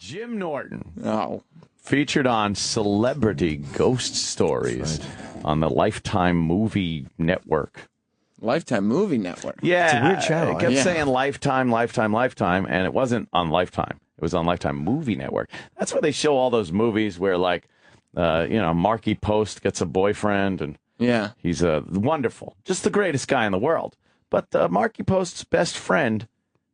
Jim Norton. Oh. Featured on Celebrity Ghost Stories on the Lifetime Movie Network. Lifetime Movie Network. Yeah. It's a weird channel. It kept saying Lifetime, and it wasn't on Lifetime. It was on Lifetime Movie Network. That's where they show all those movies where, like, Marky Post gets a boyfriend, and he's wonderful. Just the greatest guy in the world. But Marky Post's best friend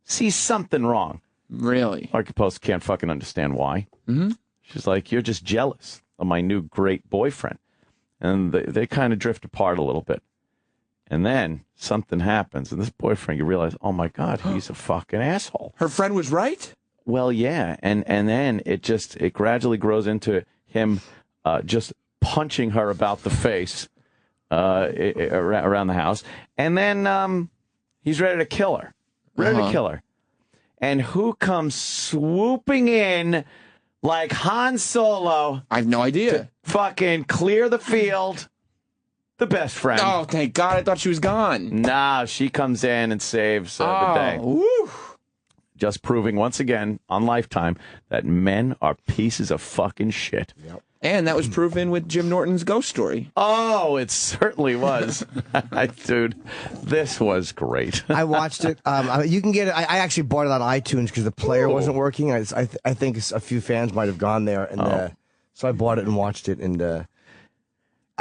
sees something wrong. Really? Marky Post can't fucking understand why. Mm-hmm. She's like, you're just jealous of my new great boyfriend. And they kind of drift apart a little bit. And then something happens. And this boyfriend, you realize, oh, my God, he's a fucking asshole. Her friend was right? Well, yeah. And then it gradually grows into him just punching her about the face around the house. And then he's ready to kill her. Ready to kill her. And who comes swooping in like Han Solo? I have no idea. To fucking clear the field. The best friend. Oh, thank God. I thought she was gone. Nah, she comes in and saves the day. Woo. Just proving once again on Lifetime that men are pieces of fucking shit. Yep. And that was proven with Jim Norton's Ghost Story. Oh, it certainly was. Dude, this was great. I watched it. You can get it. I actually bought it on iTunes because the player wasn't working. I think a few fans might have gone there. And so I bought it and watched it. And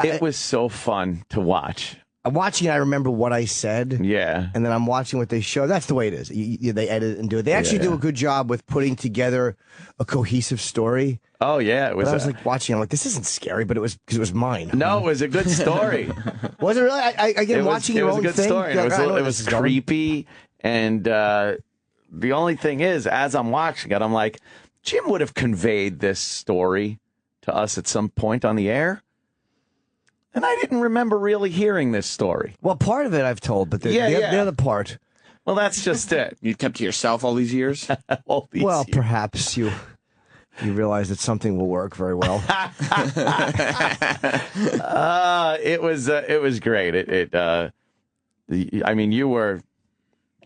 it was so fun to watch. Watching it, I remember what I said. Yeah. And then I'm watching what they show. That's the way it is. They edit and do it. They actually do a good job with putting together a cohesive story. Oh, yeah. I was like watching. I'm like, this isn't scary, but it was because it was mine. No, it was a good story. Was it really? Again, watching your own thing. It was a good story. It was creepy. And the only thing is, as I'm watching it, I'm like, Jim would have conveyed this story to us at some point on the air. And I didn't remember really hearing this story. Well, part of it I've told, but the other part. Well, that's just it. You kept to yourself all these years? Well, perhaps you realize that something will work very well. It was great. I mean, you were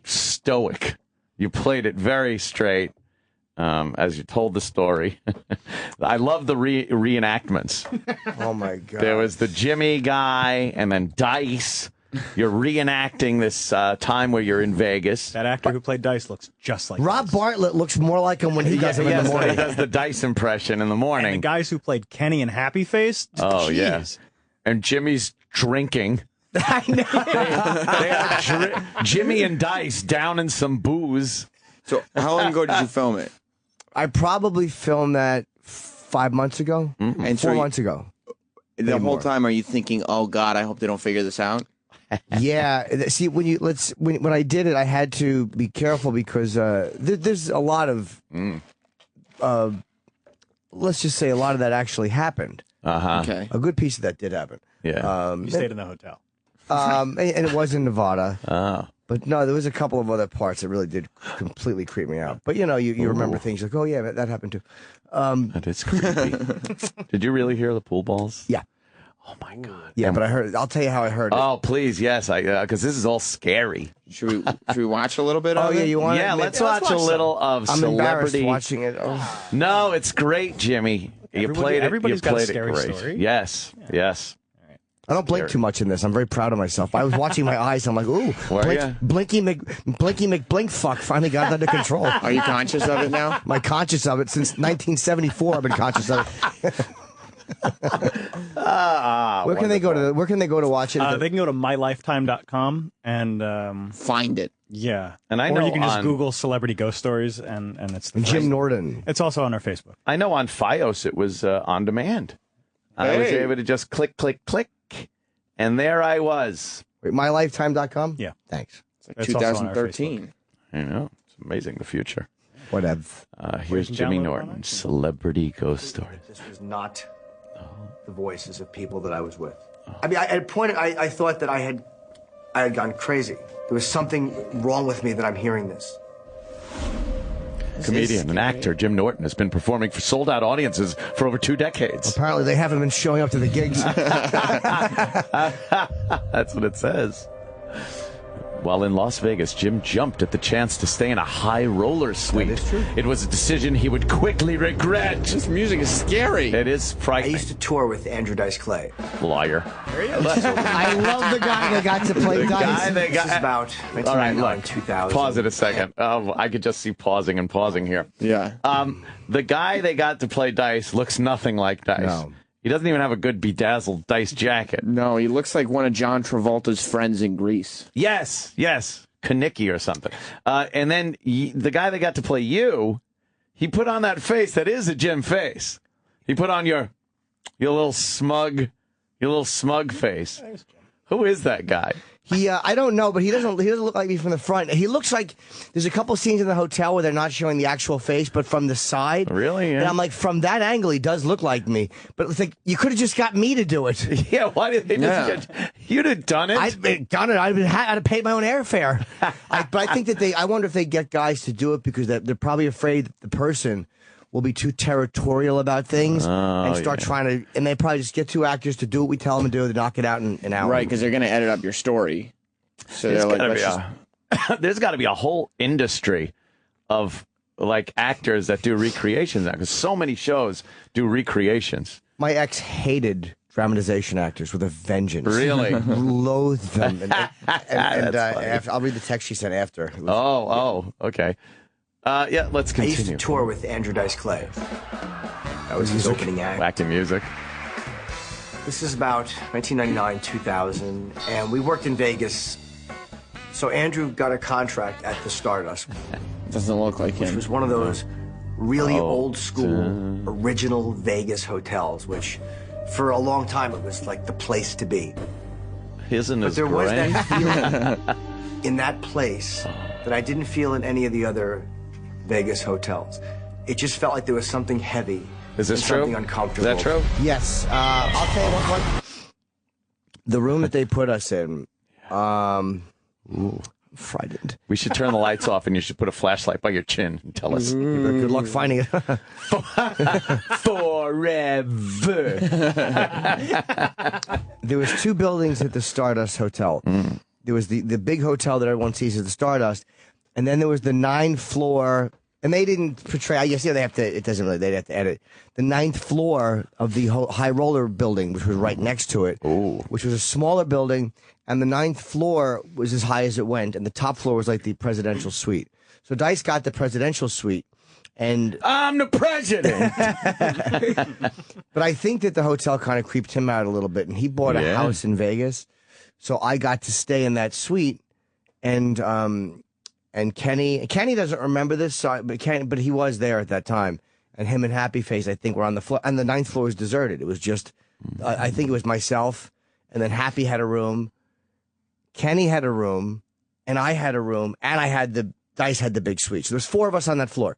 stoic. You played it very straight. As you told the story. I love the reenactments. Oh, my God. There was the Jimmy guy and then Dice. You're reenacting this time where you're in Vegas. That actor who played Dice looks just like Rob Dice. Bartlett looks more like him when he does it in the morning. He does the Dice impression in the morning. And the guys who played Kenny and Happy Face. Oh, geez. yeah. And Jimmy's drinking. I know. They had Jimmy and Dice down in some booze. So how long ago did you film it? I probably filmed that 5 months ago, And 4 months ago. The whole time, are you thinking, "Oh God, I hope they don't figure this out"? Yeah. See, when I did it, I had to be careful because there's a lot of, let's just say, a lot of that actually happened. Okay. A good piece of that did happen. Yeah. You stayed in the hotel. And it was in Nevada. Oh. But no, there was a couple of other parts that really did completely creep me out. But, you remember things like, oh, yeah, that happened too. That is creepy. Did you really hear the pool balls? Yeah. Oh, my God. Yeah, but I'll tell you how I heard it. Oh, please, yes, because this is all scary. Should we watch a little bit Oh, of yeah, it? you want Yeah, it? let's watch a little of I'm embarrassed Celebrity. watching it. Oh. No, it's great, Jimmy. Everybody's got a scary great. story. Yes, yes. I don't blink too much in this. I'm very proud of myself. I was watching my eyes. And I'm like, ooh, Blinky McBlink fuck finally got that under control. Are you conscious of it now? I'm conscious of it since 1974. I've been conscious of it. Where can they go to watch it? They can go to mylifetime.com and Find it. yeah. And I or know you can just on- Google Celebrity Ghost Stories and it's the Jim Norton. It's also on our Facebook. I know on Fios it was on demand. I was able to just click, and there I was. Wait, mylifetime.com? Yeah. Thanks. It's like It's also on our 2013. I know. It's amazing, the future. Whatever. Here's can Jimmy download it on Norton, iTunes. Celebrity Ghost Stories. This was not the voices of people that I was with. I mean, at a point, I thought that I had gone crazy. There was something wrong with me that I'm hearing this. Comedian and actor Jim Norton has been performing for sold-out audiences for over 2 decades. Apparently, they haven't been showing up to the gigs. That's what it says. While in Las Vegas, Jim jumped at the chance to stay in a high roller suite. That is true. It was a decision he would quickly regret. This music is scary. It is I frightening. used to tour with Andrew Dice Clay. Liar. I love the guy that got to play dice. This is about All right, 1999, look. 2000. Pause it a second. I could just see pausing and pausing here. Yeah. The guy they got to play dice looks nothing like Dice. No. He doesn't even have a good bedazzled Dice jacket. No, he looks like one of John Travolta's friends in Greece. Yes. Kanicki or something. And then the guy that got to play you, he put on that face that is a Jim face. He put on your little smug face. Who is that guy? I don't know, but he doesn't look like me from the front. He looks like there's a couple scenes in the hotel where they're not showing the actual face, but from the side. Really? Yeah. And I'm like, from that angle, he does look like me. But it's like, you could have just got me to do it. Yeah, why did they just get... You'd have done it. I'd done it. I'd have paid my own airfare. But I think that I wonder if they get guys to do it because they're probably afraid that the person will be too territorial about things and start trying to, and they probably just get two actors to do what we tell them to do, to knock it out in an hour. Right, because they're going to edit up your story. So they're like, there's got to be a whole industry of like actors that do recreations now, because so many shows do recreations. My ex hated dramatization actors with a vengeance. Really? Loathed them. I'll read the text she sent after. Okay. Yeah, let's I continue. used to tour with Andrew Dice Clay. That was his opening act. Whacking music. This is about 1999, 2000, and we worked in Vegas. So Andrew got a contract at the Stardust, doesn't look like which him. was one of those really old school, original Vegas hotels, which for a long time it was like the place to be. Isn't But it there was great? that feeling in that place that I didn't feel in any of the other Vegas hotels. It just felt like there was something heavy. Is this and true? Something uncomfortable. Is that true? Yes. I'll tell you what. The room that they put us in, I'm frightened. We should turn the lights off, and you should put a flashlight by your chin and tell us. Good luck finding it. Forever. There was two buildings at the Stardust Hotel. There was the big hotel that everyone sees as the Stardust, and then there was the 9th floor. And they didn't portray. I guess they have to. It doesn't really. They'd have to edit the 9th floor of the high roller building, which was right next to it, which was a smaller building. And the 9th floor was as high as it went, and the top floor was like the presidential suite. So Dice got the presidential suite, and I'm the president. but I think that the hotel kind of creeped him out a little bit, and he bought a house in Vegas, so I got to stay in that suite, and Kenny doesn't remember this, but he was there at that time, and him and Happy Face I think were on the floor, and the 9th floor was deserted. It was just, I think it was myself, and then Happy had a room, Kenny had a room, and I had a room, and Dice had the big suite. So there's 4 of us on that floor.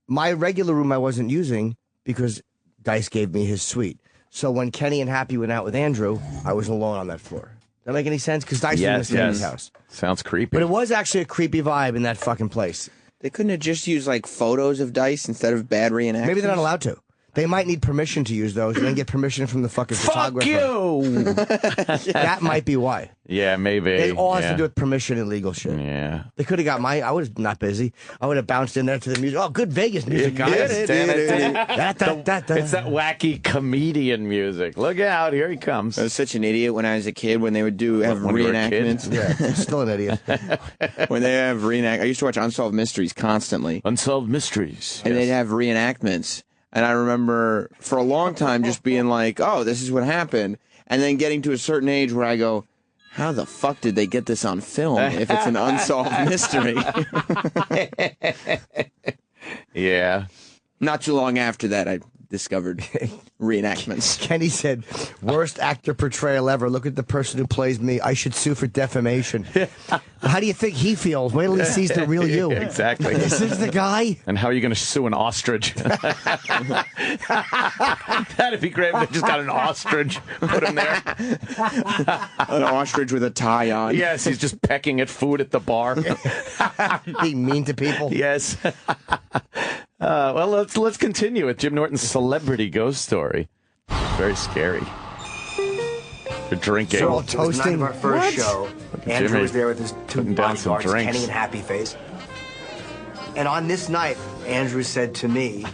My regular room I wasn't using because Dice gave me his suite. So when Kenny and Happy went out with Andrew, I was alone on that floor. Does that make any sense? Because Dice was in the Kenny's house. Sounds creepy. But it was actually a creepy vibe in that fucking place. They couldn't have just used like photos of Dice instead of bad reenactments. Maybe they're not allowed to. They might need permission to use those and then get permission from the fucking photographer. Fuck you! That might be why. Yeah, maybe. It all has to do with permission and legal shit. Yeah. They could have got I was not busy. I would have bounced in there to the music. Oh, good Vegas music, guys. Yes, damn it. Da-da-da-da. It's that wacky comedian music. Look out, here he comes. I was such an idiot when I was a kid when they would have When you were a kid? reenactments. Yeah, still an idiot. When they have I used to watch Unsolved Mysteries constantly. Unsolved Mysteries. And they'd have reenactments. And I remember for a long time just being like, oh, this is what happened. And then getting to a certain age where I go, how the fuck did they get this on film if it's an unsolved mystery? Yeah. Not too long after that, I discovered reenactments. Kenny said, worst actor portrayal ever. Look at the person who plays me. I should sue for defamation. How do you think he feels? Wait till he sees the real you. Exactly. This is the guy? And how are you going to sue an ostrich? That'd be great if they just got an ostrich, put him there. An ostrich with a tie on. Yes, he's just pecking at food at the bar. Being mean to people. Yes. Well, let's continue with Jim Norton's celebrity ghost story. Very scary. You're drinking. So all It was the night toasting. of our first show. Andrew Jimmy was there with his two putting down some bodyguards, drinks. Kenny and Happy Face. And on this night, Andrew said to me,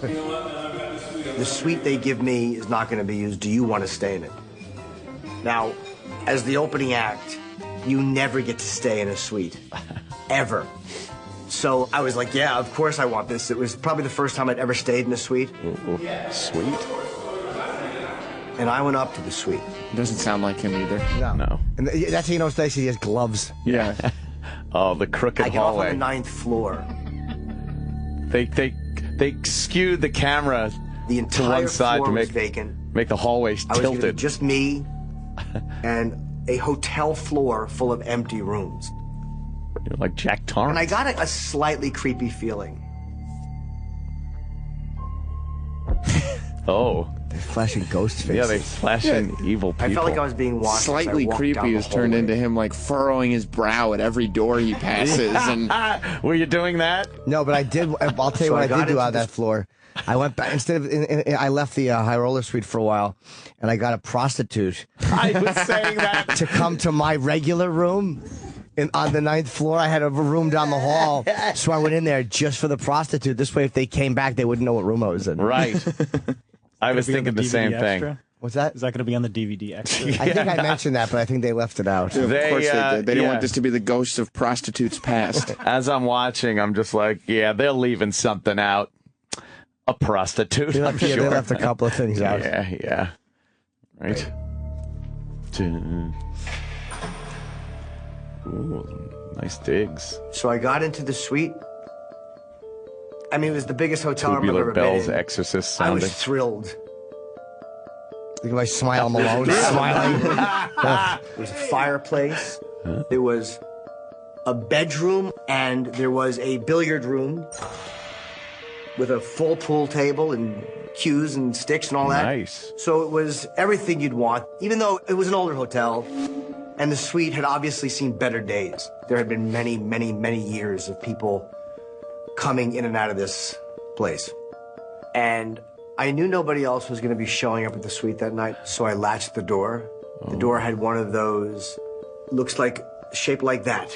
the suite they give me is not going to be used. Do you want to stay in it? Now, as the opening act, you never get to stay in a suite. Ever. So I was like, yeah, of course I want this. It was probably the first time I'd ever stayed in a suite. Sweet. And I went up to the suite. Doesn't sound like him either. No. And that's how you know Stacey has gloves. Yeah. Oh, the crooked I get off on hallway. the 9th floor. They skewed the camera The to entire one side floor to was make vacant. the hallways I was gonna be tilted. just me and a hotel floor full of empty rooms. You're like Jack Torrance. And I got a slightly creepy feeling. Oh, They're flashing ghost faces. yeah, they flashing evil people. I felt like I was being watched. as I Slightly walked creepy down has the turned hallway. into him like furrowing his brow at every door he passes. And Were you doing that? No, but I did. I'll tell you So what I I got did do into out of that this- floor. I went back instead of. I left the high roller suite for a while, and I got a prostitute I was saying that. to come to my regular room. On the 9th floor, I had a room down the hall, so I went in there just for the prostitute. This way, if they came back, they wouldn't know what room I was in. Right. I was Be on thinking the DVD same extra? thing. What's that? Is that going to be on the DVD extra? I think I mentioned that, but I think they left it out. of They, course they did. They didn't yeah. want this to be the ghosts of prostitutes past. As I'm watching, I'm just like, yeah, they're leaving something out. A prostitute, They I'm left, yeah, sure. they left a couple of things out. Yeah. Right. Ooh, nice digs. So I got into the suite. I mean, it was the biggest hotel room I've Tubular ever bells, been in. exorcist I sounding. was thrilled. Look at my smile Malone smiling. There was a fireplace. There was a bedroom, and there was a billiard room with a full pool table and cues and sticks and all that. Nice. So it was everything you'd want, even though it was an older hotel, and the suite had obviously seen better days. There had been many, many, many years of people coming in and out of this place. And I knew nobody else was going to be showing up at the suite that night, so I latched the door. The door had one of those, looks like, shaped like that.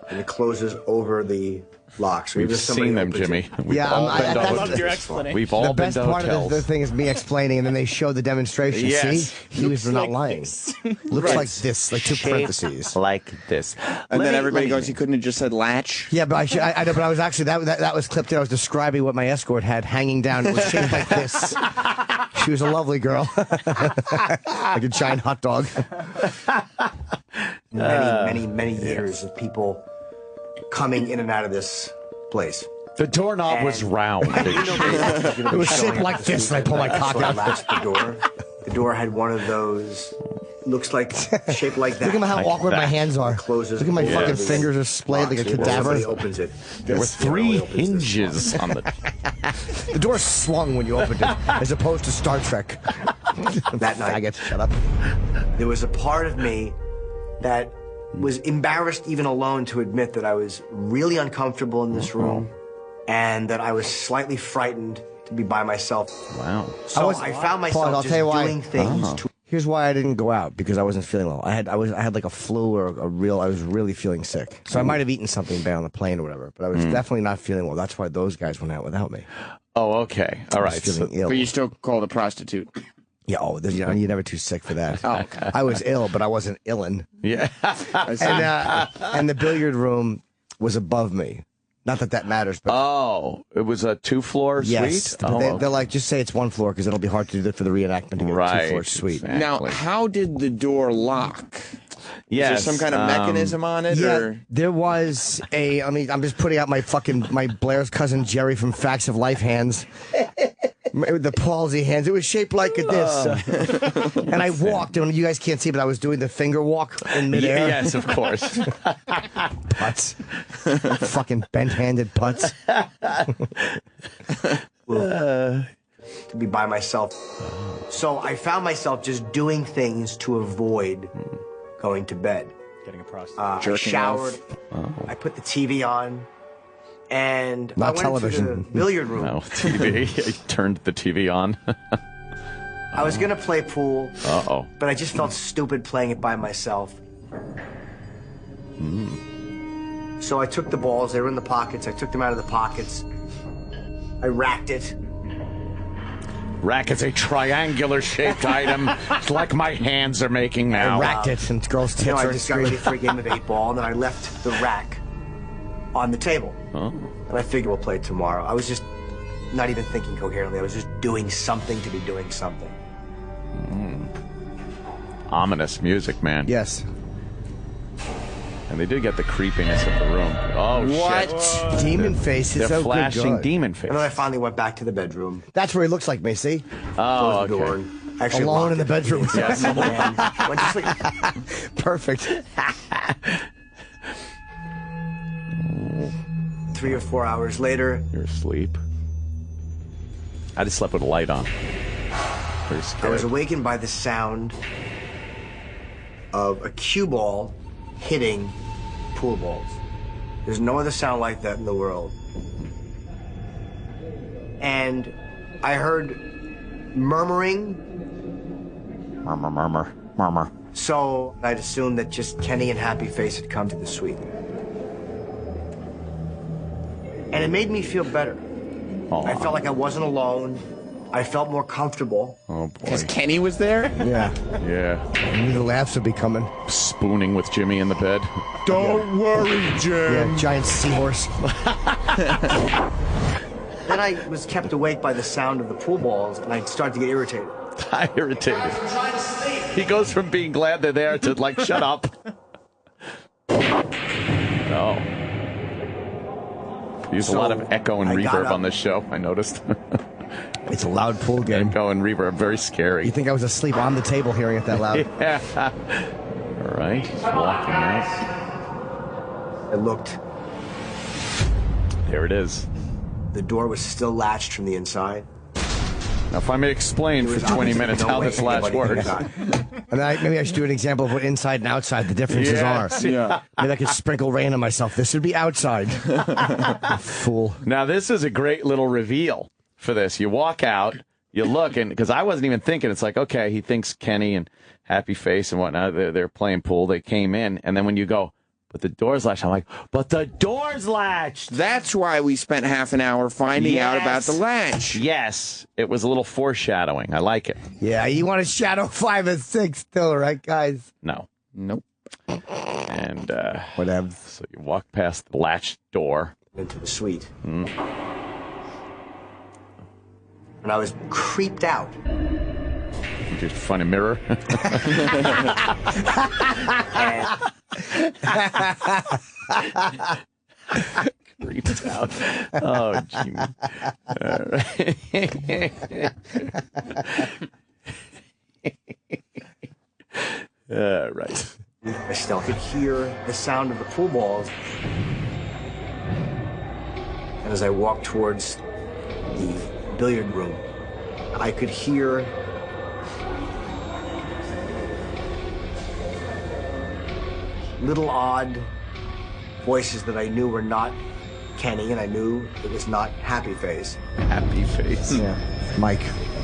And it closes over the lock. So We've just somebody seen them, opens Jimmy. it. We've Yeah, all I been to loved hotels. your explanation. We've all The been best to part hotels. of the thing is me explaining, and then they show the demonstration. Yes. See, he was not lying. Looks like this, like two parentheses. Like this. And then everybody goes, he couldn't have just said latch. Yeah, but I know, but I was actually that was clipped in. I was describing what my escort had hanging down. It was shaped like this. She was a lovely girl, like a giant hot dog. Many, many years of people coming in and out of this place. The doorknob was round. It was shaped like this, and I pulled my cock So I out. latched the door. The door had one of those, looks like, shaped like that. Look at how awkward my hands are. Closes. Look at my over fucking the fingers are splayed like a box. When cadaver. somebody opens it. There were this 3 really opens this hinges box. on the. The door swung when you opened it, as opposed to Star Trek. That night, Faggot, shut up. there was a part of me that was embarrassed even alone to admit that I was really uncomfortable in this room and that I was slightly frightened to be by myself. Wow. So I found myself I'll just tell you why. doing things to Here's why I didn't go out, because I wasn't feeling well. I had like a flu or I was really feeling sick. So I might have eaten something bad on the plane or whatever, but I was definitely not feeling well. That's why those guys went out without me. Oh, okay. All I right. was feeling ill. But you still call the prostitute. Yeah, you're never too sick for that. Oh, okay. I was ill, but I wasn't illin'. Yeah. I see. And the billiard room was above me. Not that that matters, but Oh, it was a 2-floor yes. suite? But Oh, they're like, just say it's 1 floor, because it'll be hard to do that for the reenactment to get a Right, 2-floor suite. exactly. Now, how did the door lock? yes. Is there some kind of mechanism on it? Yeah, Or? there was a. I mean, I'm just putting out my Blair's cousin Jerry from Facts of Life hands, the palsy hands. It was shaped like this, and I walked. And you guys can't see, but I was doing the finger walk in midair. Yes, of course. Putts, fucking bent-handed putts. to be by myself. So I found myself just doing things to avoid going to bed. Getting a prostitute. I Jerking showered. off. I put the TV on, and Not I went television. to the billiard room. No, TV. He turned the TV on. I was gonna play pool, Uh-oh. but I just felt stupid playing it by myself. So I took the balls, they were in the pockets, I took them out of the pockets. I racked it. Rack is a triangular-shaped item. It's like my hands are making now. I racked it, and girls' tits You know, I are just got ready for a game of 8-ball, and then I left the rack on the table. Huh? And I figured we'll play tomorrow. I was just not even thinking coherently. I was just doing something to be doing something. Ominous music, man. Yes. And they did get the creepiness of the room. Oh, What? shit. Demon face is They're so flashing good. demon face. And then I finally went back to the bedroom, That's what he looks like, Macy. closed Oh, the door, okay. and actually Alone locked in the it. bedroom. Yes. And went to sleep. Perfect. 3 or 4 hours later, You're asleep. I just slept with a light on. Very I scary. was awakened by the sound of a cue ball hitting pool balls. There's no other sound like that in the world. And I heard murmuring, Murmur, murmur, murmur. so I'd assumed that just Kenny and Happy Face had come to the suite. And it made me feel better. Oh, I felt like I wasn't alone. I felt more comfortable. oh Because boy. Kenny was there? Yeah. Yeah. I knew the laughs would be coming. Spooning with Jimmy in the bed. Don't worry, Jim. Yeah, giant seahorse. Then I was kept awake by the sound of the pool balls, and I started to get irritated. Irritated. He goes from being glad they're there to like, shut up. Oh. Use a lot of echo and I got reverb up. on this show, I noticed. It's a loud pool game. Echo and reverb, very scary. You think I was asleep on the table hearing it that loud? Yeah. All right, he's walking out. I looked. There it is. The door was still latched from the inside. Now, if I may explain There for was 20 obviously minutes no how way this latch anybody could works. have got- And maybe I should do an example of what inside and outside the differences Yes. are. Yeah. Maybe I could sprinkle rain on myself. This would be outside. Fool. Now, this is a great little reveal for this. You walk out, you look, and because I wasn't even thinking, it's like, okay, he thinks Kenny and Happy Face and whatnot, they're playing pool. They came in, and then when you go, but the door's latched, I'm like, but the door's latched. That's why we spent half an hour finding out about Yes. the latch. Yes, it was a little foreshadowing. I like it. Yeah, you want to shadow 5 and 6 still, right, guys? No. Nope. And Whatever. so you walk past the latched door. into the suite. And I was creeped out. You just find a mirror. Creeped out. Oh, Jimmy. All right. All right. I still could hear the sound of the pool balls. And as I walked towards the billiard room, I could hear little odd voices that I knew were not Kenny, and I knew it was not Happy Face. Happy Face. Yeah. Mike.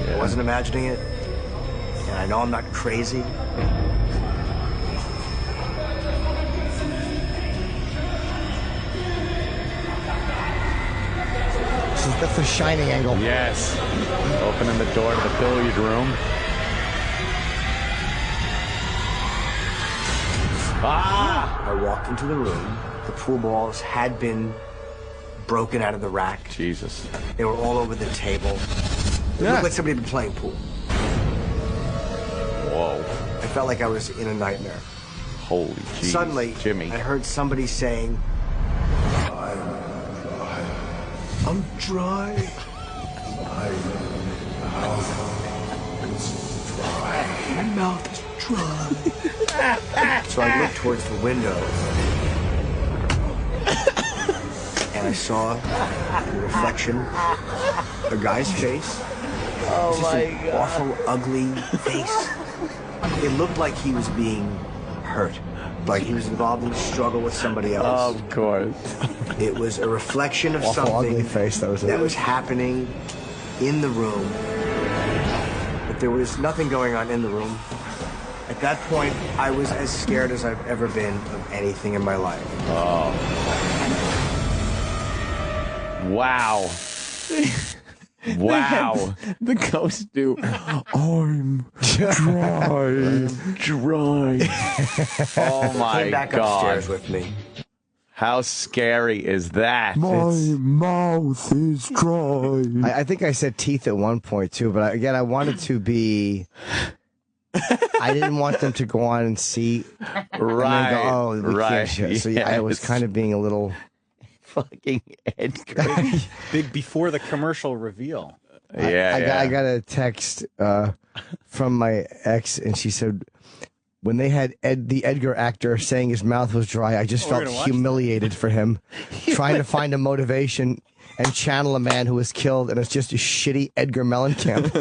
I wasn't imagining it, and I know I'm not crazy. That's the shining angle. Yes. Opening the door to the billiard room. Ah! I walked into the room. The pool balls had been broken out of the rack. Jesus. They were all over the table. It looked like somebody had been playing pool. Whoa. I felt like I was in a nightmare. Holy jeez. Suddenly, Jimmy. I heard somebody saying, I'm dry. My mouth is dry. So I looked towards the window, and I saw the reflection, a guy's face. Oh my God. Awful, ugly face. It looked like he was being hurt, like he was involved in a struggle with somebody else. Of course. It was a reflection of Awful something ugly face, that was it. happening in the room. But but there was nothing going on in the room. At that point, I was as scared as I've ever been of anything in my life. Oh. Wow. Wow. The ghost do. I'm dry. Dry. Oh my Came back God. upstairs with me. How scary is that? mouth is dry. I think I said teeth at one point too, but again, I wanted to be. I didn't want them to go on and see. Right. And then go, oh, we right. can't show. So yeah, I was Yes. kind of being a little. Fucking Edgar. Big before the commercial reveal. I got a text from my ex, and she said, when they had the Edgar actor saying his mouth was dry, I just felt humiliated for him, trying to find a motivation and channel a man who was killed, and it's just a shitty Edgar Mellencamp.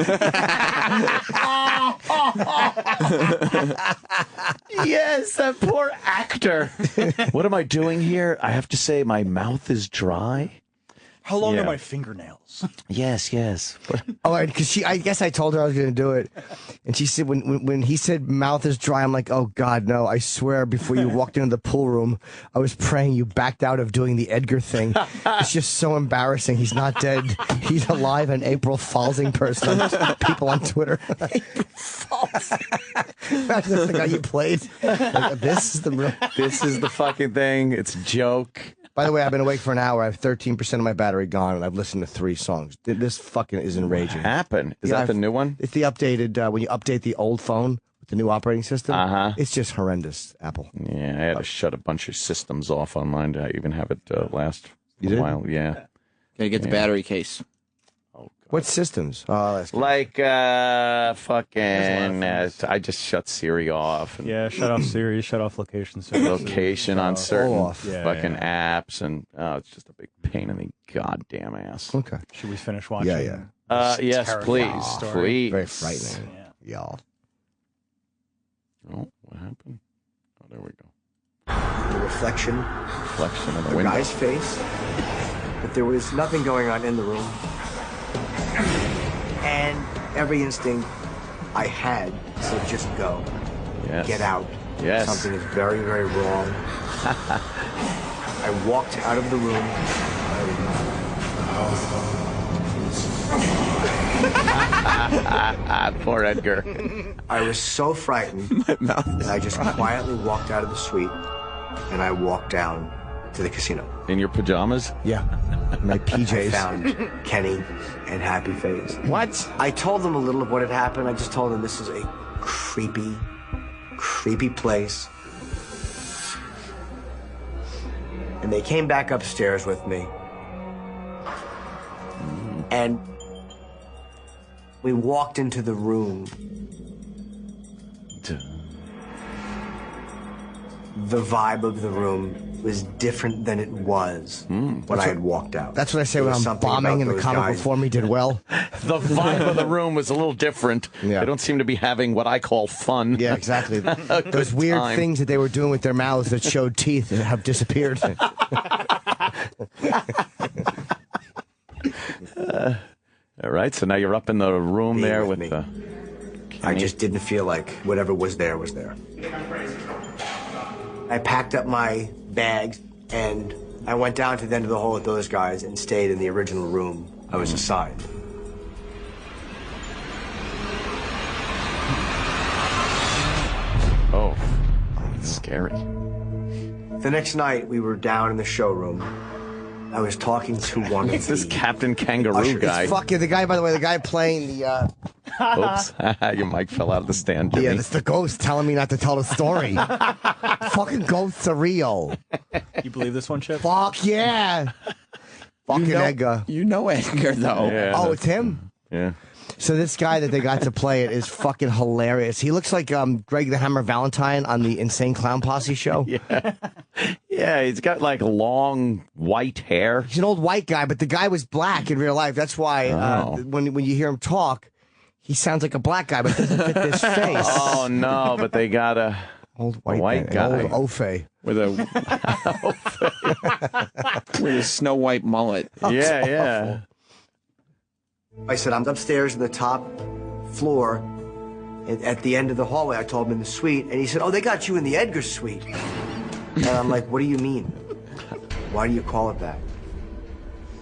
Yes, that poor actor. What am I doing here? I have to say my mouth is dry. How long Yeah. are my fingernails? Yes, yes. Oh, because I guess I told her I was going to do it, and she said when he said mouth is dry, I'm like, oh God, no! I swear, before you walked into the pool room, I was praying you backed out of doing the Edgar thing. It's just so embarrassing. He's not dead. He's alive, an April Foolsing person. People on Twitter. April Foolsing. That's the guy you played. Like, this is the real. This is the fucking thing. It's a joke. By the way, I've been awake for an hour. I have 13% of my battery gone, and I've listened to 3 songs. This fucking is enraging. Happened. Is that the new one? It's the updated, when you update the old phone with the new operating system. Uh-huh. It's just horrendous, Apple. Yeah, I had to shut a bunch of systems off on mine to even have it last You a did? while. Yeah. Gotta get the battery case. What systems? Oh, that's Like, fucking, I just shut Siri off. And Yeah, shut off Siri, shut off location services. location on certain off. fucking apps. And, it's just a big pain in the goddamn ass. okay. Should we finish watching? Yeah, yeah. this Yes, terrifying please. story? Please. Very frightening. Yeah. Y'all. Oh, what happened? Oh, there we go. The reflection, Reflection of the the window. guy's face, but there was nothing going on in the room. And every instinct I had said, just go. Yes. Get out. Yes. Something is very, very wrong. I walked out of the room. Poor Edgar. I was so frightened that I just quietly walked out of the suite and I walked down to the casino. In your pajamas? Yeah. My I PJs. found Kenny and Happy Face. What? I told them a little of what had happened. I just told them this is a creepy, creepy place. And they came back upstairs with me. And we walked into the room. The vibe of the room was different than it was when I had walked out. That's what I say There when was I'm something bombing about and the those comic guys. before me did well. The vibe of the room was a little different. Yeah. They don't seem to be having what I call fun. Yeah, exactly. A Those good weird time. things that they were doing with their mouths that showed teeth have disappeared. All right, so now you're up in the room Being there with with me. the... I just didn't feel like whatever was there was there. I packed up my bags and I went down to the end of the hall with those guys and stayed in the original room I was assigned. Oh, it's scary. The next night, we were down in the showroom. I was talking to one It's of this the Captain Kangaroo ushers. guy. Fuck yeah, the guy, by the way, the guy playing the, Oops, your mic fell out of the stand, Jimmy. yeah, that's the ghost telling me not to tell the story. Fucking ghosts are real. You believe this one, Chip? Fuck yeah. Fucking Edgar. You know Edgar, though. Yeah, Oh, it's him? yeah. So this guy that they got to play it is fucking hilarious. He looks like Greg the Hammer Valentine on the Insane Clown Posse show. Yeah, he's got like long white hair. He's an old white guy, but the guy was black in real life. That's why when you hear him talk, he sounds like a black guy, but doesn't fit this face. Oh, no, but they got a... Old white white guy. Old Opie. With a with a Snow White mullet. Yeah, yeah. I said, I'm upstairs in the top floor. At the end of the hallway, I told him in the suite, and he said, "Oh, they got you in the Edgar suite." And I'm like, "What do you mean? Why do you call it that?"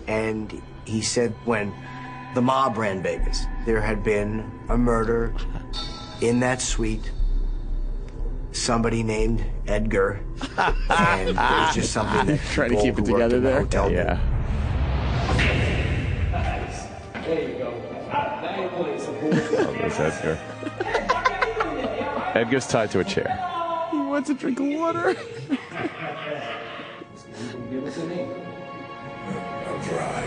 And he said, when the mob ran Vegas, there had been a murder in that suite. Somebody named Edgar, and it was just something that Trying to keep it together there. Yeah. There you go. Now you're playing some bull. Oh, there's Edgar. Edgar's tied to a chair. He wants a drink of water. Give us a name. I'm dry.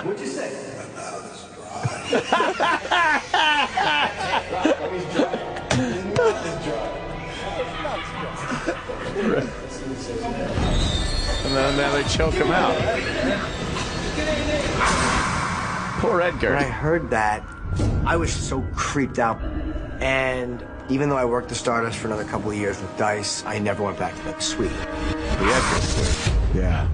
What'd you say? My mouth is dry. And then they choke him out. Poor Edgar. When I heard that, I was so creeped out. And even though I worked the Stardust for another couple of years with Dice, I never went back to that suite. The Edgar suite. Yeah.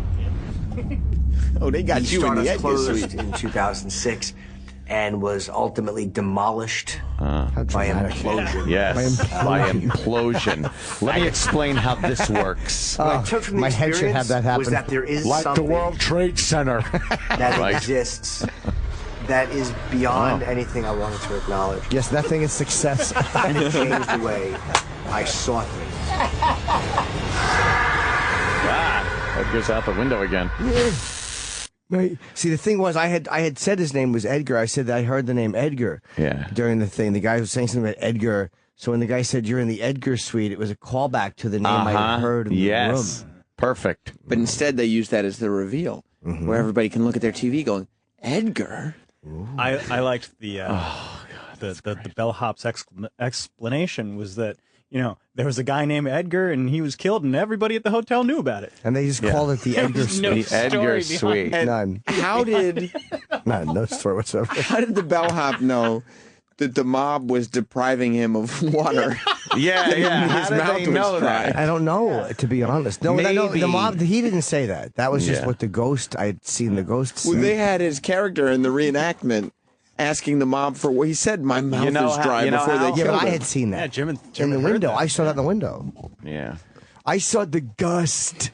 Oh, they got you in the Stardust Edgar closed suite. in 2006 and was ultimately demolished by dramatic. implosion. Yes, by implosion. Let me explain how this works. What I took from the my head should have that happen. was that there is Like the something World Trade Center. that Right. exists that is beyond anything I wanted to acknowledge. Yes, that thing is success. And it changed the way I saw things. Edgar's out the window again. Right. See, the thing was, I had said his name was Edgar. I said that I heard the name Edgar. Yeah. During the thing, the guy was saying something about Edgar. So when the guy said you're in the Edgar suite, it was a callback to the name I had heard in the Yes. room. Perfect. But instead, they use that as the reveal, where everybody can look at their TV going, Edgar? I liked the bellhop's explanation was that, you know, there was a guy named Edgar and he was killed and everybody at the hotel knew about it. And they just called it the Edgar was no suite. The Edgar story behind suite. None. How did No story whatsoever. how did the bellhop know that the mob was depriving him of water? Yeah, yeah. His How did mouth they was know dry. that? I don't know, to be honest. No, Maybe. the mob, he didn't say that. That was just Yeah. what the ghost, I had seen the ghost Well, say. they had his character in the reenactment asking the mob for what he said. My mouth know is how- dry you know before how- they Yeah, killed but I him. had seen Yeah, that. Jim in heard the window. that. I saw that in the window. Yeah. I saw the ghost.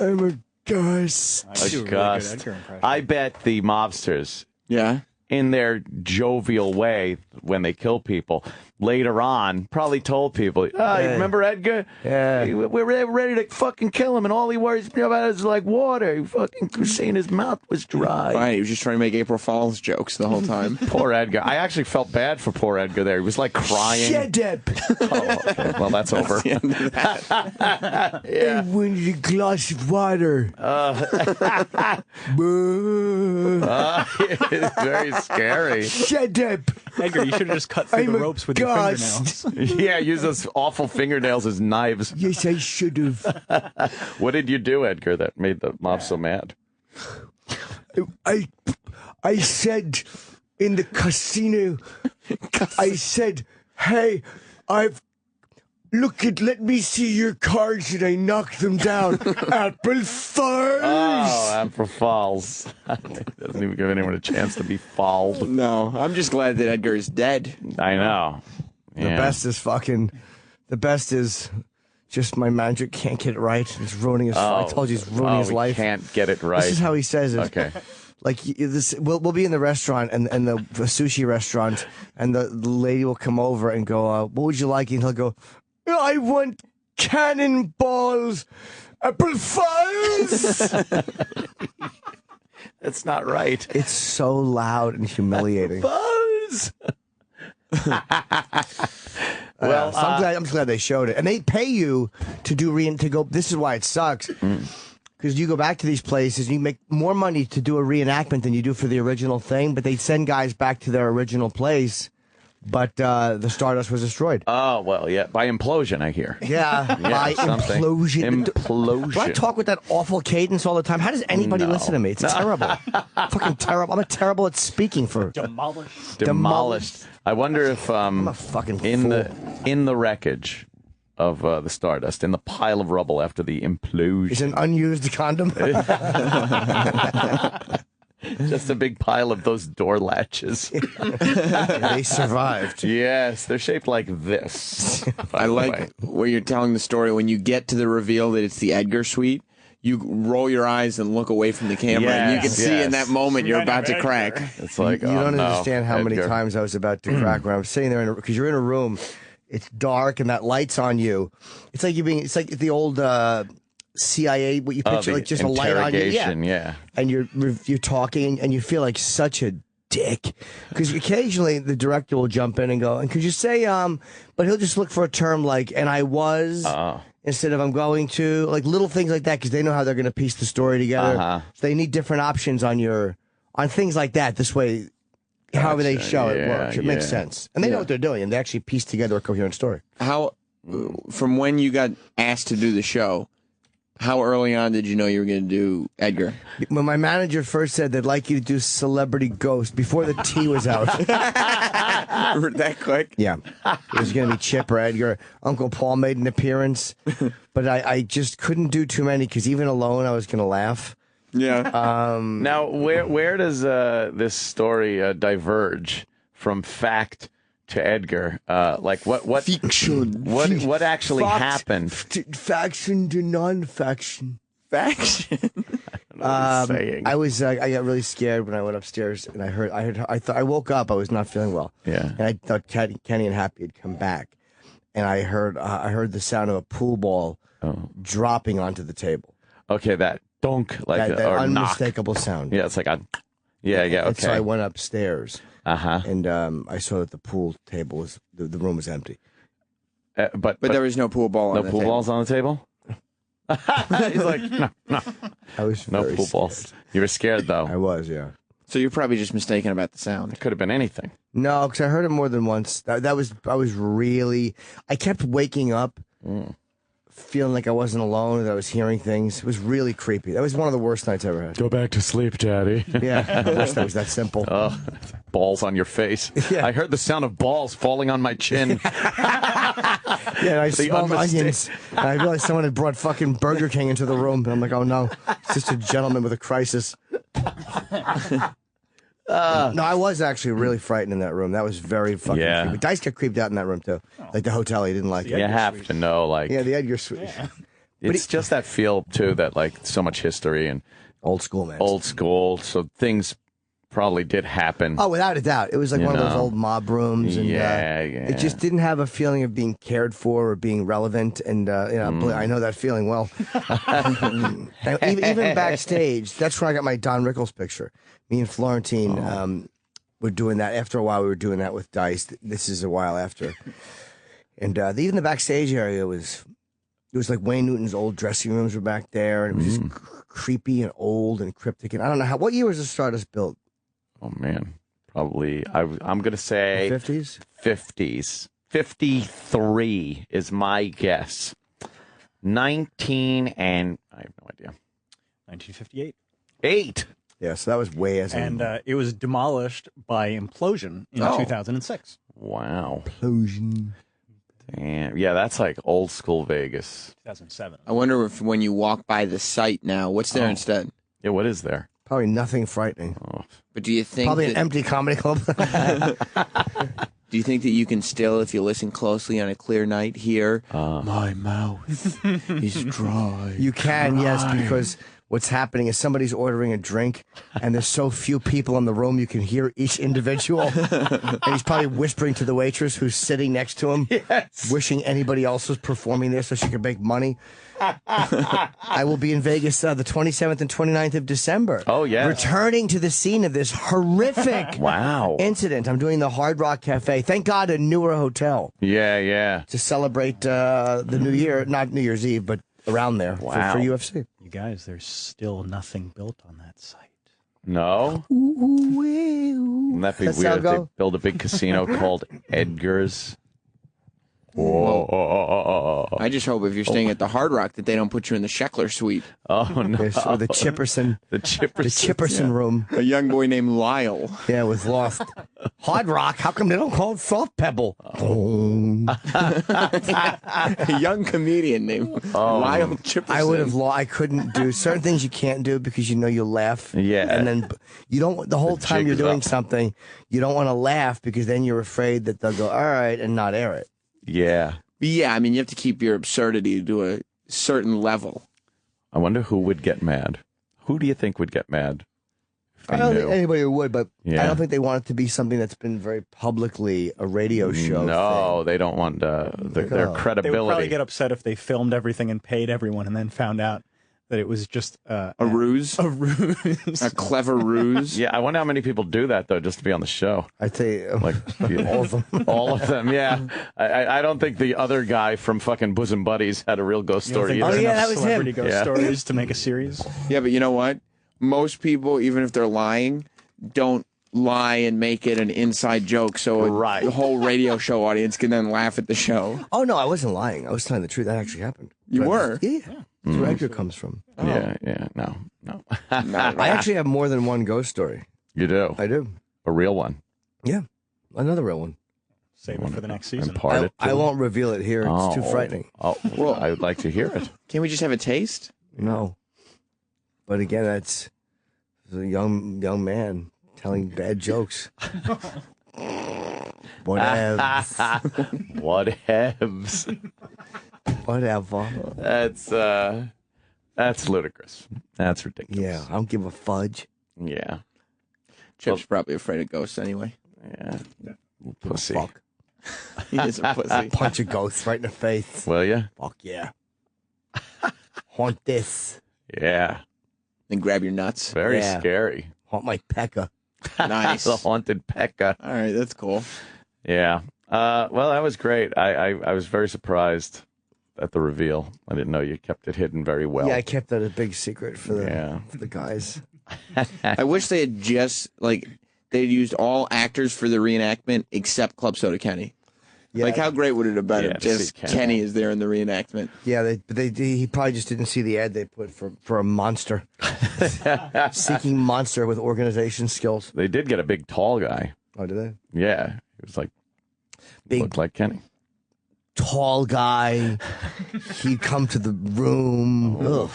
I'm a ghost. I do a really good Gust. Edgar impression. I bet the mobsters, Yeah. in their jovial way when they kill people, later on probably told people, "Oh, you remember Edgar? Yeah. We're ready to fucking kill him, and all he worries about is like water. He fucking saying his mouth was dry." Right, he was just trying to make April Fool's jokes the whole time. Poor Edgar. I actually felt bad for poor Edgar there. He was like crying. Shut up. Oh, okay. Well, that's over. I wanted a glass of water. Boo. It's very scary. Shut up. Edgar, you should have just cut through I'm the a ropes with your ghost. fingernails. Yeah, use those awful fingernails as knives. Yes, I should have. What did you do, Edgar, that made the mob so mad? I said in the casino, I said, hey, let me see your cards, and I knocked them down. Apple Fars. Oh, April Falls. Doesn't even give anyone a chance to be fouled. No, I'm just glad that Edgar is dead. I know. The best is just my magic can't get it right. It's ruining his. I told you, it's ruining his we life. Can't get it right. This is how he says it. Okay. Like this, we'll be in the restaurant and the sushi restaurant, and the lady will come over and go, "What would you like?" And he'll go, "I want cannonballs, apple fires." That's not right. It's so loud and humiliating. Buzz. Well, so I'm just glad they showed it, and they pay you to go. This is why it sucks. Because you go back to these places and you make more money to do a reenactment than you do for the original thing, but they send guys back to their original place, but the Stardust was destroyed. Oh, well, yeah. By implosion, I hear. Yeah, by something. implosion. Implosion. Do I talk with that awful cadence all the time? How does anybody listen to me? It's terrible. Fucking terrible. I'm terrible at speaking for... Demolished. I wonder if I'm a fucking in fool. the wreckage of the Stardust, in the pile of rubble after the implosion. Is an unused condom? Just a big pile of those door latches. They survived. Yes, they're shaped like this. I like where you're telling the story. When you get to the reveal that it's the Edgar suite, you roll your eyes and look away from the camera, and you can see in that moment you're about to crack. It's like, you don't understand how many times I was about to crack when I'm sitting there because you're in a room, it's dark and that light's on you. It's like it's like the old CIA, what you picture, like just a light on you. Yeah. And you're talking and you feel like such a dick because occasionally the director will jump in and go, and could you say, but he'll just look for a term like, and I was. Instead of I'm going to, like little things like that, because they know how they're going to piece the story together. So they need different options on things like that. This way, however they show it works. It makes sense. And they know what they're doing, and they actually piece together a coherent story. How, from when you got asked to do the show, how early on did you know you were going to do Edgar? When my manager first said they'd like you to do Celebrity Ghost, before the T was out. That quick? Yeah. It was going to be Chip or Edgar. Uncle Paul made an appearance, but I just couldn't do too many because even alone I was going to laugh. Yeah. Now, where does this story diverge from fact to Edgar? Like what fiction? What actually happened? Faction to non-faction. Faction. I got really scared when I went upstairs and I woke up. I was not feeling well. Yeah. And I thought Kenny and Happy had come back, and I heard the sound of a pool ball dropping onto the table. Okay, that dunk, like that or unmistakable knock. sound. Yeah, it's like a. Yeah. Okay. And so I went upstairs. Uh-huh. And I saw that the pool table was the room was empty. But there was no pool ball. No on the pool table. balls on the table. He's like, no. I was no very pool balls. scared. You were scared though. I was, yeah. So you're probably just mistaken about the sound. It could have been anything. No, because I heard it more than once. I was really. I kept waking up, feeling like I wasn't alone. That I was hearing things. It was really creepy. That was one of the worst nights I ever had. Go back to sleep, Daddy. Yeah, I wish that was that simple. Oh, balls on your face. Yeah. I heard the sound of balls falling on my chin. Yeah, and I smelled onions. And I realized someone had brought fucking Burger King into the room. And I'm like, oh no, it's just a gentleman with a crisis. No, I was actually really frightened in that room. That was very fucking creepy. Dice got creeped out in that room too. Like the hotel, he didn't like it. You have to know, like, Yeah, the Edgar suite. Yeah. it's just that feel too, that like so much history and Old school, man. old school, so things probably did happen. Oh, without a doubt. It was like You one of those know. old mob rooms. And, Yeah. It just didn't have a feeling of being cared for or being relevant. And, I know that feeling well. And even backstage, that's where I got my Don Rickles picture. Me and Florentine were doing that. After a while, we were doing that with Dice. This is a while after. And even the backstage area it was like Wayne Newton's old dressing rooms were back there. And it was just creepy and old and cryptic. And I don't know what year was the Stardust built? Oh man, probably. I'm gonna say 50s. 50s. 53 is my guess. 19 and I have no idea. 1958. 8. Yeah, so that was way as And it was demolished by implosion in 2006. Wow. Implosion. Damn. Yeah, that's like old school Vegas. 2007. I wonder if when you walk by the site now, what's there instead? Yeah, what is there? Probably nothing frightening. Oh. But do you think Probably that, an empty comedy club. do you think that you can still, if you listen closely on a clear night, hear my mouth is dry? You can, yes, because what's happening is somebody's ordering a drink, and there's so few people in the room, you can hear each individual. And he's probably whispering to the waitress who's sitting next to him, wishing anybody else was performing there so she could make money. I will be in Vegas the 27th and 29th of December. Oh, yeah. Returning to the scene of this horrific Wow. incident. I'm doing the Hard Rock Cafe. Thank God, a newer hotel Yeah. to celebrate the New Year, not New Year's Eve, but around there Wow. for UFC. You guys, there's still nothing built on that site. No? Wouldn't that be That's weird how if it they go? build a big casino called Edgar's? Whoa. I just hope if you're staying at the Hard Rock that they don't put you in the Sheckler suite. Oh, no. Yes, or the Chipperson. The Chipperson. The Chipperson room. A young boy named Lyle. Yeah, with loft. Hard rock. How come they don't call it soft pebble? A young comedian named Lyle Chipperson. I would have. I couldn't do certain things you can't do because you know you'll laugh. Yeah. And then you don't. The whole time jig you're is doing up. something, you don't want to laugh because then you're afraid that they'll go all right and not air it. Yeah. Yeah, I mean, you have to keep your absurdity to a certain level. I wonder who would get mad. Who do you think would get mad? If I they don't knew? think anybody would, but Yeah. I don't think they want it to be something that's been very publicly a radio show. No, thing. they don't want their oh. They credibility. would probably get upset if they filmed everything and paid everyone and then found out that it was just A ruse? a ruse. A clever ruse? Yeah, I wonder how many people do that though, just to be on the show. I tell you, Like all of them. all of them. Yeah, I don't think the other guy from fucking Bosom Buddies had a real ghost You don't story think either. there's yeah, enough that was celebrity him. ghost Yeah. stories to make a series? Yeah, but you know what? Most people, even if they're lying, don't lie and make it an inside joke so Right. the whole radio show audience can then laugh at the show. Oh no, I wasn't lying. I was telling the truth. That actually happened. You But- were? Yeah. That's where Edgar comes from. Yeah, no. I actually have more than one ghost story. You do I do. a real one. Yeah, another real one. Save it for the next season. Impart it. I won't reveal it here. It's too frightening. Oh, well, I would like to hear it. Can't we just have a taste? No. But again, that's a young man telling bad jokes. Whatever. Whatevs. Whatever. That's ludicrous. That's ridiculous. Yeah, I don't give a fudge. Yeah. Chip's probably afraid of ghosts anyway. Yeah. Pussy. Fuck. He is a pussy. Punch a ghost right in the face. Will you? Fuck yeah. Haunt this. Yeah. Then grab your nuts. Very Yeah. scary. Haunt my pecker. Nice. The haunted Pekka. All right, that's cool. Yeah. Well, that was great. I was very surprised at the reveal. I didn't know you kept it hidden very well. Yeah, I kept that a big secret for the Yeah. guys. I wish they had just, they'd used all actors for the reenactment except Club Soda Kenny. Yeah, Like, how great would it have been Yeah, if to just see Kenny. Kenny is there in the reenactment? yeah. He probably just didn't see the ad they put for a monster, seeking monster with organization skills. They did get a big, tall guy. Oh, did they? Yeah. He was like, Big, looked like Kenny. tall guy. He'd come to the room. Ugh.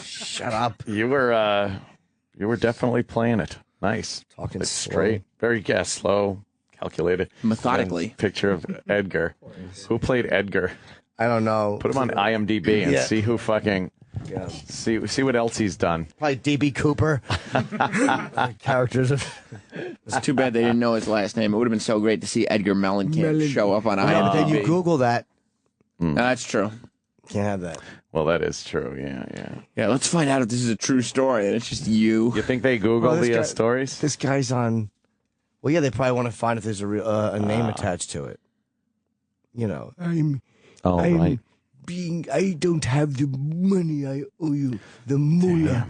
Shut up. You were definitely playing it. Nice. Talking It's slow. straight. Very, slow, calculated. Methodically. And picture of Edgar. Who played Edgar? I don't know. Put him on IMDb and Yeah. see who fucking Yeah. see what else he's done. Probably DB Cooper. Characters. It's too bad they didn't know his last name. It would have been so great to see Edgar Mellencamp show up on Yeah, but then you IMDb. Google that. No, that's true. Can't have that. Well, that is true. Yeah. Yeah, let's find out if this is a true story and it's just you. You think they Google Well, this the guy- stories? This guy's on. Well, yeah, they probably want to find if there's a real a name attached to it. You know, I'm Oh, right. I don't have the money I owe you. The mullah.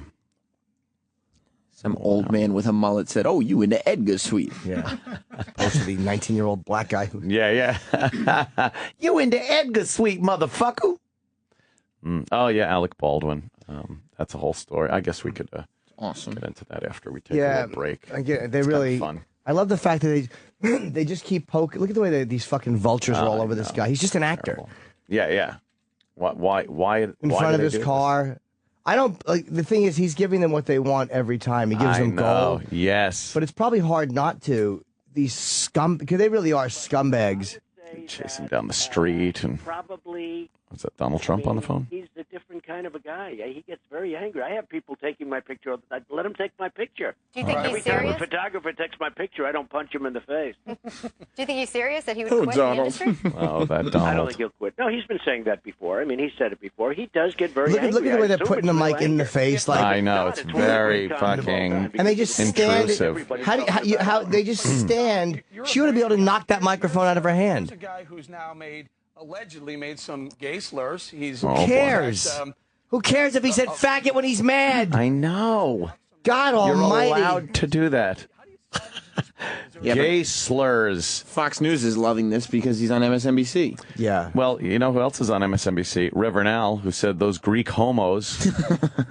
Some old man with a mullet said, "Oh, you into Edgar Sweet?" Yeah. Opposed to the 19-year-old black guy who. Yeah. You into Edgar, sweet motherfucker? Oh, yeah, Alec Baldwin. That's a whole story. I guess we could Awesome. get into that after we take a Yeah, little break. again, they It's kinda really. fun. I love the fact that they just keep poking. Look at the way these fucking vultures are all over this guy. He's just an actor. Terrible. Yeah. Why? In front of his car. I don't like. The thing is, he's giving them what they want every time. He gives them gold. Yes. But it's probably hard not to. These scum, because they really are scumbags. Chase him down the street and Probably. was that Donald Trump on the phone? He's a different kind of a guy. He gets very angry. I have people taking my picture. I let him take my picture. Do you think Every he's time a serious? photographer takes my picture, I don't punch him in the face. Do you think he's serious that he would Oh, quit Donald. the industry? Oh, that I don't Donald. think he'll quit. No, he's been saying that before. I mean, he said it before. He does get very Look angry. at the way I they're assume putting the it's real mic in the anger. face, like- I know, not. it's one of the very great times of all fucking time, And they because just it's stand. intrusive. everybody How they just stand? She ought to be able to knock that microphone out of her There's hand. a guy who's now allegedly made some gay slurs. He's Oh, Who cares? Who cares if he said faggot when he's mad? I know. God You're Almighty! allowed to do that. Yeah, Gay slurs. Fox News is loving this because he's on MSNBC. Yeah. Well, you know who else is on MSNBC? Reverend Al, who said those Greek homos.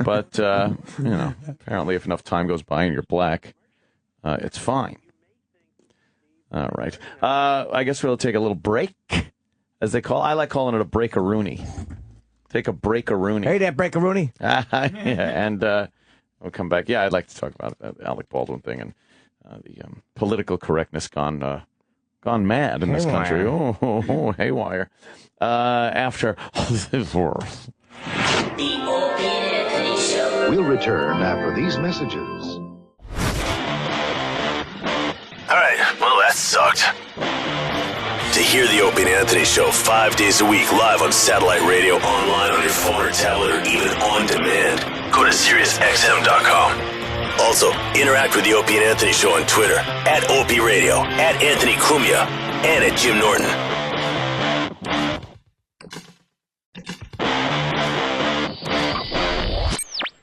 But, apparently if enough time goes by and you're black, it's fine. All right. I guess we'll take a little break, as they call. I like calling it a break-a-rooney. Take a break-a-rooney. Hey there, break-a-rooney. Yeah, and we'll come back. Yeah, I'd like to talk about the Alec Baldwin thing and the political correctness gone mad in this country. Oh, haywire. After this world. The Opie and Anthony Show. We'll return after these messages. All right, well, that sucked. To hear the Opie and Anthony Show 5 days a week live on satellite radio, online on your phone or tablet, or even on demand, go to SiriusXM.com. Also, interact with the Opie and Anthony Show on Twitter, @Opie Radio, @Anthony Cumia, and @Jim Norton.